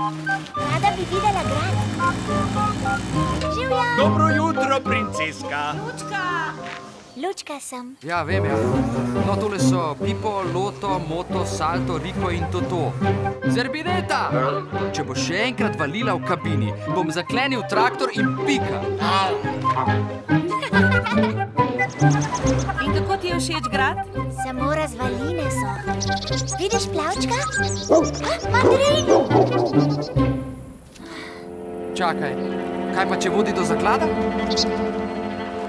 Rada bi videla grad. Živjo! Dobro jutro, princeska. Lučka sem. Ja, vem, ja. No, tole so Pipo, Loto, Moto, Salto, Riko in Toto. Zerbineta! Če bo še enkrat valila v kabini, bom zaklenil traktor in pika. In kako ti je všeč grad? Samo razvaline so. Vidiš plavčka? Mandarin! Čakaj, kaj pa če vodi do zaklada?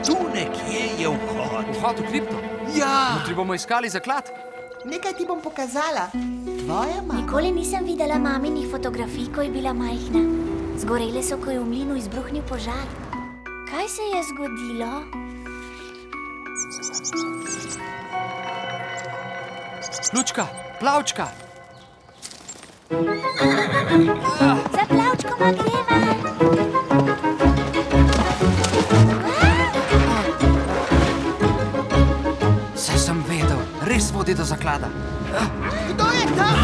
Tu nekje je vhod. Vhod v kripto? Ja! Jutri bomo iskali zaklad. Nekaj ti bom pokazala. Tvoja mama. Nikoli nisem videla maminih fotografij, ko je bila majhna. Zgorele so, ko je v mlinu izbruhnil požar. Kaj se je zgodilo? Lučka, plavčka. Za plavčkoma greva! Saj sem vedel, res vodi do zaklada. Kdo je tam?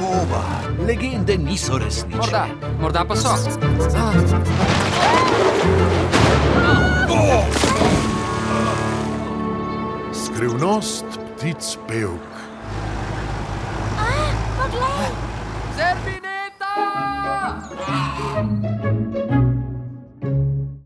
Oba, legende niso resnične. Morda pa so. Skrivnost ptic pevk.